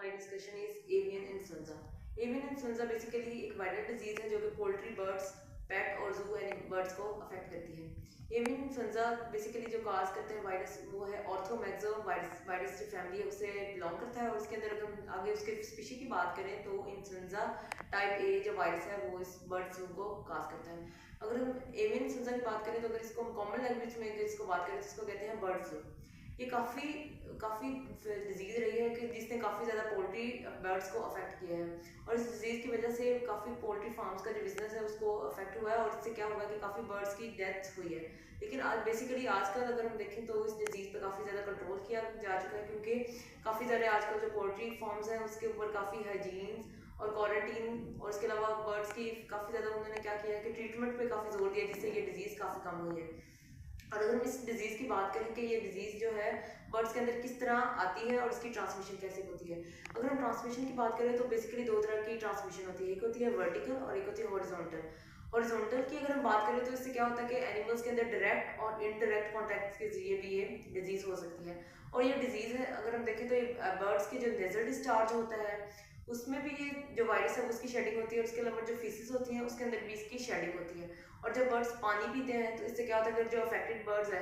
My discussion is avian influenza. Avian influenza basically एक viral disease है जो कि पोल्ट्री बर्ड्स, पेट और जू एनिमल बर्ड्स को अफेक्ट करती है। एवियन इन्फ्लुएंजा बेसिकली जो काज करते हैं वायरस वो है ऑर्थोमैक्सो वायरस। वायरस जो फैमिली है उससे बिलोंग करता है और उसके अंदर अगर हम आगे उसके स्पीशी की बात करें तो इन्फ्लुएंजा टाइप ए जो वायरस है वो इस बर्ड फ्लू को काज करता है। अगर हम एवियन इन्फ्लुएंजा की बात करें तो अगर इसको हम कॉमन लैंग्वेज में अगर इसको बात करें तो इसको कहते हैं बर्ड फ्लू। ये काफ़ी काफ़ी डिजीज़ रही है कि जिसने काफ़ी ज़्यादा पोल्ट्री बर्ड्स को अफेक्ट किया है और इस डिजीज़ की वजह से काफ़ी पोल्ट्री फार्म्स का जो बिजनेस है उसको अफेक्ट हुआ है और इससे क्या हुआ है कि काफ़ी बर्ड्स की डेथ हुई है। लेकिन आज बेसिकली आजकल अगर हम देखें तो इस डिजीज़ पे काफ़ी ज़्यादा कंट्रोल किया जा चुका है क्योंकि काफ़ी ज़्यादा आजकल जो पोल्ट्री फार्म्स हैं उसके ऊपर काफ़ी हाइजीन और क्वारंटीन और इसके अलावा बर्ड्स की काफ़ी ज़्यादा उन्होंने क्या किया है कि ट्रीटमेंट पे काफ़ी जोर दिया जिससे ये डिजीज़ काफ़ी कम हुई है। और अगर हम इस डिजीज़ की बात करें कि ये डिजीज़ जो है बर्ड्स के अंदर किस तरह आती है और इसकी ट्रांसमिशन कैसे होती है। अगर हम ट्रांसमिशन की बात करें तो बेसिकली दो तरह की ट्रांसमिशन होती है, एक होती है वर्टिकल और एक होती है हॉरिजॉन्टल। हॉरिजॉन्टल की अगर हम बात करें तो इससे क्या होता है कि एनिमल्स के अंदर डायरेक्ट और इनडायरेक्ट कॉन्टैक्ट के जरिए भी ये डिजीज़ हो सकती है। और ये डिजीज़ है अगर हम देखें तो ये बर्ड्स के जो नेजल डिस्चार्ज होता है उसमें भी ये जो वायरस है उसकी शेडिंग होती है और उसके अलावा जो फीसिस होती हैं उसके अंदर भी इसकी शेडिंग होती है। और जब बर्ड्स पानी पीते हैं तो इससे क्या होता है अगर जो अफेक्टेड बर्ड्स है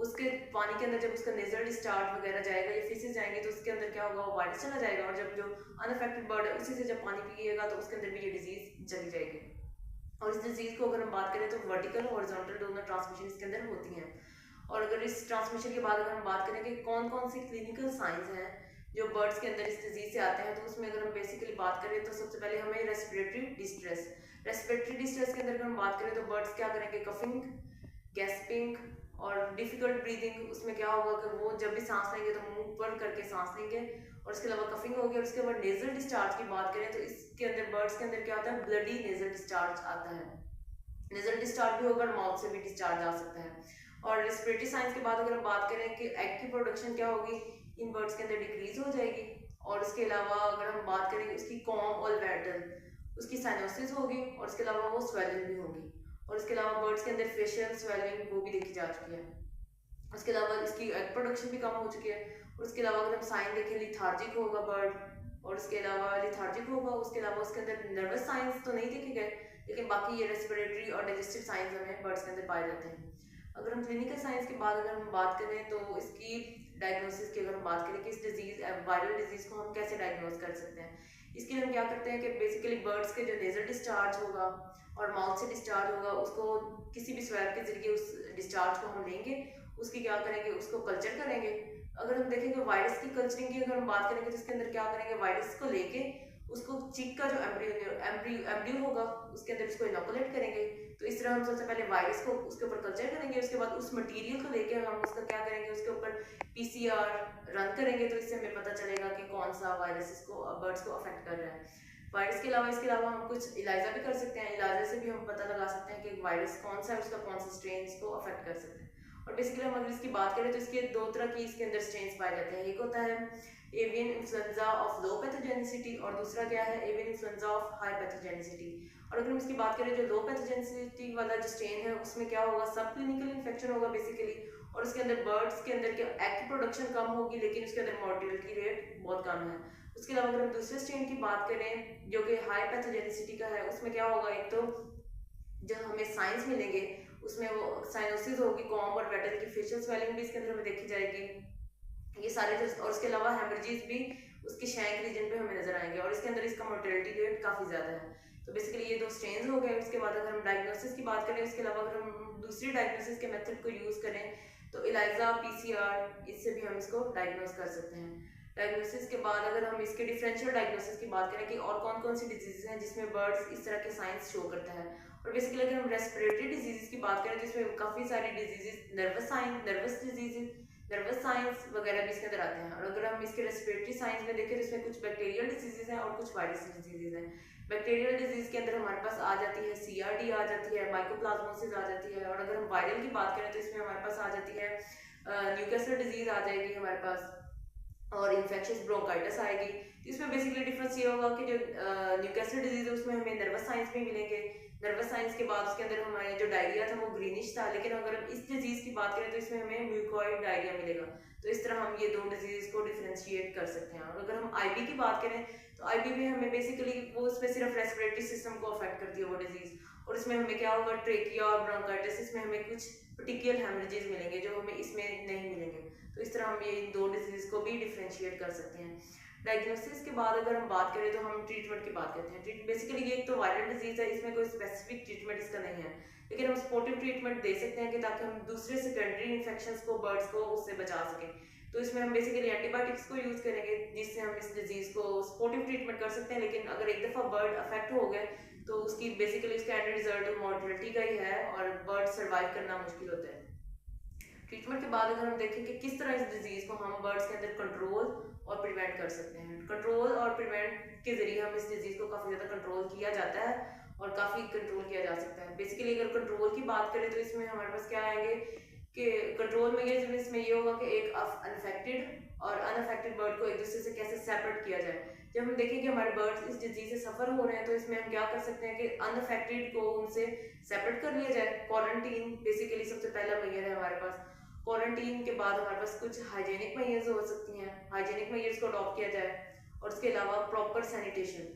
उसके पानी के अंदर जब उसका नेजल डिस्चार्ज वगैरह जाएगा या फीसिस जाएंगे तो उसके अंदर क्या होगा वो वायरस चला जाएगा और जब जो अनअफेक्टेड बर्ड है उसी से जब पानी पिएगा तो उसके अंदर भी ये डिजीज चली जाएगी। और इस डिजीज को अगर हम बात करें तो वर्टिकल और हॉरिजॉन्टल दोनों ट्रांसमिशन इसके अंदर होती हैं। और अगर इस ट्रांसमिशन के बाद अगर हम बात करें कि कौन कौन सी क्लिनिकल साइंस हैं जो बर्ड्स के अंदर इस डिजीज से आते हैं तो उसमें अगर हम बेसिकली बात करें तो सबसे पहले हमें रेस्पिरेटरी डिस्ट्रेस। रेस्पिरेटरी डिस्ट्रेस के अंदर अगर हम बात करें तो बर्ड्स क्या करेंगे, कफिंग, गैस्पिंग और डिफिकल्ट ब्रीदिंग। उसमें क्या होगा कि वो जब भी सांस लेंगे तो मुंह बंद करके सांस लेंगे और इसके अलावा कफिंग होगी। और उसके बाद नेजल डिस्चार्ज की बात करें तो इसके अंदर बर्ड्स के अंदर क्या होता है, ब्लडी नेजल डिस्चार्ज आता है। नेजल डिस्चार्ज भी होगा और माउथ से भी डिस्चार्ज आ सकता है। और रेस्पिरेटरी साइंस के बाद अगर हम बात करें कि एग की प्रोडक्शन क्या होगी इन बर्ड्स के अंदर डिक्रीज हो जाएगी। और इसके अलावा अगर हम बात करें उसकी कॉम और वैटल उसकी साइनोसिस होगी और इसके अलावा वो स्वेलिंग भी होगी। और इसके अलावा बर्ड्स के अंदर फेशियल स्वेलिंग वो भी देखी जा चुकी है। उसके अलावा इसकी एग प्रोडक्शन भी कम हो चुकी है। और उसके अलावा अगर हम साइन देखें लिथार्जिक होगा बर्ड और उसके अलावा लिथार्जिक होगा। उसके अलावा उसके अंदर नर्वस साइंस तो नहीं देखे गए लेकिन बाकी ये रेस्पिरेटरी और डाइजेस्टिव साइंस हमें बर्ड्स के अंदर पाए जाते हैं। अगर हम क्लिनिकल साइंस के बाद अगर हम बात करें तो इसकी डायग्नोसिस की अगर हम बात करें कि इस डिजीज वायरल डिजीज को हम कैसे डायग्नोज कर सकते हैं, इसके लिए हम क्या करते हैं कि बेसिकली बर्ड्स के जो नेजल डिस्चार्ज होगा और माउथ से डिस्चार्ज होगा उसको किसी भी स्वैब के जरिए उस डिस्चार्ज को हम लेंगे, उसकी क्या करेंगे उसको कल्चर करेंगे। अगर हम देखेंगे वायरस की कल्चरिंग की अगर हम बात करेंगे तो इसके अंदर क्या करेंगे, वायरस को लेके उसको चिक का जो एम्ब्रियो होगा उसके अंदर इसको इनोकुलेट करेंगे। तो इस तरह हम सबसे पहले वायरस को उसके ऊपर कल्चर करेंगे, उसके बाद उस मटेरियल को लेकर हम उसका क्या करेंगे उसके ऊपर पीसीआर रन करेंगे। तो इससे हमें पता चलेगा कि कौन सा वायरस इसको बर्ड्स को अफेक्ट कर रहा है। वायरस के अलावा इसके अलावा हम कुछ इलाजा भी कर सकते हैं, इलाजा से भी हम पता लगा सकते हैं कि वायरस कौन सा है उसका कौन सा स्ट्रेन इसको अफेक्ट कर सकते हैं। और बेसिकली हम अगर इसकी बात करें तो इसके दो तरह की इसके अंदर स्ट्रेन्स पाए जाते हैं, एक होता है avian influenza of low pathogenicity और दूसरा क्या है avian influenza of high pathogenicity. और अगर हम इसकी बात करें जो लो पैथोजेनिसिटी वाला जो स्ट्रेन है उसमें क्या होगा, सब क्लिनिकल इन्फेक्शन होगा बेसिकली और उसके अंदर बर्ड्स के अंदर एग की प्रोडक्शन कम होगी लेकिन उसके अंदर मोर्टेलिटी रेट बहुत कम है। उसके अलावा अगर हम दूसरे स्ट्रेन की बात करें जो कि हाई पैथोजेनिसिटी का है उसमें क्या होगा, एक तो जो हमें साइंस मिलेंगे उसमें वो साइनोसिस होगी, कॉम और वेटल की फेशियल स्वेलिंग भी इसके अंदर हमें देखी जाएगी, ये सारे जो और उसके अलावा हेमरेजेस भी उसके शैंक रीजन पे हमें नजर आएंगे और इसके अंदर इसका मोर्टेलिटी रेट काफ़ी ज़्यादा है। तो बेसिकली ये दो स्ट्रेन्स हो गए। उसके बाद अगर हम डायग्नोसिस की बात करें उसके अलावा अगर हम दूसरी डायग्नोसिस के मेथड को यूज़ करें तो इलाइजा पीसीआर इससे भी हम इसको डायग्नोस कर सकते हैं। डायग्नोसिस के बाद अगर हम इसके डिफरेंशियल डायग्नोसिस की बात करें कि और कौन कौन सी डिजीजेज हैं जिसमें बर्ड्स इस तरह के साइंस शो करता है। और बेसिकली अगर हम रेस्पिरेटरी डिजीजेस की बात करें तो इसमें काफ़ी सारी diseases nervous diseases nervous science वगैरह भी इसके अंदर आते हैं। और अगर हम इसके रेस्पिरेटरी साइंस में देखें तो इसमें कुछ बैक्टीरियल डिजीजेज हैं और कुछ वायरस डिजीजेज हैं। बैक्टीरियल डिजीज के अंदर हमारे पास आ जाती है सीआरडी आ जाती है, माइकोप्लाज्मोसिस आ जाती है। और अगर हम वायरल की बात करें तो इसमें हमारे पास आ जाती है न्यूकासल डिजीज आ जाएगी हमारे पास। और इन्फेक्शियस ब्रोंकाइटिस आएगी। तो इसमें बेसिकली डिफरेंस ये होगा कि जो न्यूकासल डिजीज है उसमें हमें नर्वस साइंस में मिलेंगे। नर्वस साइंस के बाद उसके अंदर हमारे जो डायरिया था वो ग्रीनिश था, लेकिन अगर हम इस डिजीज की बात करें तो इसमें हमें म्यूकॉइड डायरिया मिलेगा। तो इस तरह हम ये दो डिजीज को डिफ्रेंशिएट कर सकते हैं। और अगर हम आईबी की बात करें तो आईबी में हमें बेसिकली वो उसमें सिर्फ रेस्पिरेटरी सिस्टम को अफेक्ट करती है वो डिजीज, और इसमें हमें क्या होगा, ट्रेकिया और ब्रोंकाइटिस, इसमें हमें कुछ पर्टिकुलर हेमरेजेस मिलेंगे जो हमें इसमें नहीं मिलेंगे। तो इस तरह हम ये इन दो डिजीज को भी डिफ्रेंशिएट कर सकते हैं। डायग्नोसिस के बाद अगर हम बात करें तो हम ट्रीटमेंट की बात करते हैं। बेसिकली ये एक तो वायरल डिजीज है, इसमें कोई स्पेसिफिक ट्रीटमेंट इसका नहीं है, लेकिन हम सपोर्टिव ट्रीटमेंट दे सकते हैं कि ताकि हम दूसरे सेकेंडरी इन्फेक्शंस को, बर्ड्स को उससे बचा सकें। तो इसमें हम बेसिकली एंटीबायोटिक्स को यूज करेंगे जिससे हम इस डिजीज को सपोर्टिव ट्रीटमेंट कर सकते हैं। लेकिन अगर एक दफा बर्ड अफेक्ट हो गए तो उसकी बेसिकली उसका एंड रिजल्ट मॉर्टेलिटी का ही है और बर्ड सर्वाइव करना मुश्किल होता है। ट्रीटमेंट के बाद अगर हम देखें कि किस तरह इस डिजीज को हम बर्ड्स के अंदर कंट्रोल और प्रिवेंट कर सकते हैं, कंट्रोल और प्रिवेंट के जरिए हम इस डिजीज को काफी ज्यादा कंट्रोल किया जाता है और काफी कंट्रोल किया जा सकता है। बेसिकली अगर कंट्रोल की बात करें तो इसमें हमारे पास क्या आएंगे कि कंट्रोल मेजर्स इसमें ये होगा कि एक अनअफेक्टेड और अनअफेक्टेड बर्ड को एक दूसरे से कैसे सेपरेट किया जाए। जब हम देखें कि हमारे बर्ड्स इस डिजीज से सफर हो रहे हैं तो इसमें हम क्या कर सकते हैं कि अनअफेक्टेड को उनसे सेपरेट कर लिया जाए। क्वारंटीन बेसिकली सबसे पहला मेजर है हमारे पास। क्वारंटीन के बाद हमारे पास कुछ हाइजेनिक मेजर्स हो सकती हैं, हाइजेनिक मेजर्स को अडॉप्ट किया जाए। और उसके अलावा प्रॉपर सैनिटेशन,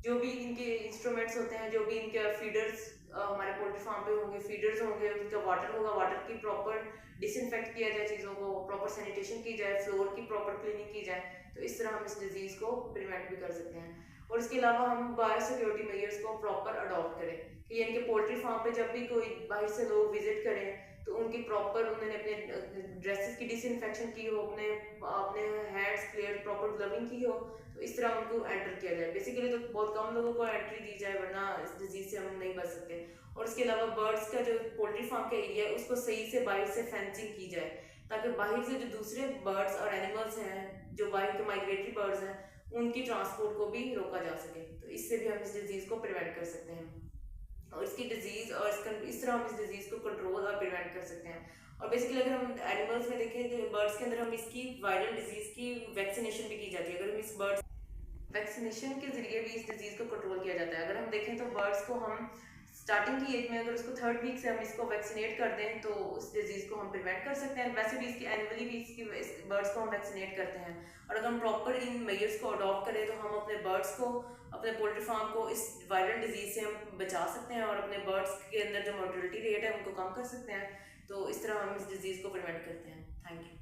जो भी इनके इंस्ट्रूमेंट्स होते हैं, जो भी इनके फीडर्स हमारे पोल्ट्री फार्म पे होंगे, फीडर्स होंगे, उनका वाटर होगा, वाटर की प्रॉपर डिसइंफेक्ट किया जाए, चीज़ों को प्रॉपर सैनिटेशन की जाए, फ्लोर की प्रॉपर क्लीनिंग की जाए। तो इस तरह हम इस डिजीज को प्रिवेंट भी कर सकते हैं। और इसके अलावा हम बायो सिक्योरिटी मेजर्स को प्रॉपर अडॉप्ट करें कि यानी कि पोल्ट्री फार्म पे जब भी कोई बाहर से लोग विजिट करें तो उनकी प्रॉपर उन्होंने अपने ड्रेसेस की डिसइंफेक्शन की हो, अपने अपने हैंड्स क्लियर प्रॉपर ग्लविंग की हो। तो इस तरह उनको एंटर किया जाए। बेसिकली तो बहुत कम लोगों को एंट्री दी जाए वरना इस डिजीज से हम नहीं बच सकते। और इसके अलावा बर्ड्स का जो पोल्ट्री फार्म का एरिया है उसको सही से बाहर से फेंसिंग की जाए ताकि बाहर से जो दूसरे बर्ड्स और एनिमल्स हैं, जो बाहर के माइग्रेटरी बर्ड्स हैं, उनकी ट्रांसपोर्ट को भी रोका जा सके। तो इससे भी हम इस डिजीज को प्रिवेंट कर सकते हैं और इसकी डिजीज और इस तरह हम इस डिजीज को कंट्रोल और प्रिवेंट कर सकते हैं। और बेसिकली अगर हम एनिमल्स में देखें तो बर्ड्स के अंदर हम इसकी वायरल डिजीज की वैक्सीनेशन भी की जाती है। अगर हम इस बर्ड्स वैक्सीनेशन के जरिए भी इस डिजीज को कंट्रोल किया जाता है। अगर हम देखें तो बर्ड्स को हम स्टार्टिंग की एज में अगर उसको 3rd वीक से हम इसको वैक्सीनेट कर दें तो उस डिजीज को हम प्रिवेंट कर सकते हैं। वैसे भी इसकी एनुअली भी इसकी बर्ड्स को हम वैक्सीनेट करते हैं। और अगर हम प्रॉपर इन मेजर्स को अडॉप्ट करें तो हम अपने बर्ड्स को, अपने पोल्ट्री फार्म को इस वायरल डिजीज से हम बचा सकते हैं और अपने बर्ड्स के अंदर जो मोर्टेलिटी रेट है उनको कम कर सकते हैं। तो इस तरह हम इस डिजीज को प्रिवेंट करते हैं। Thank you.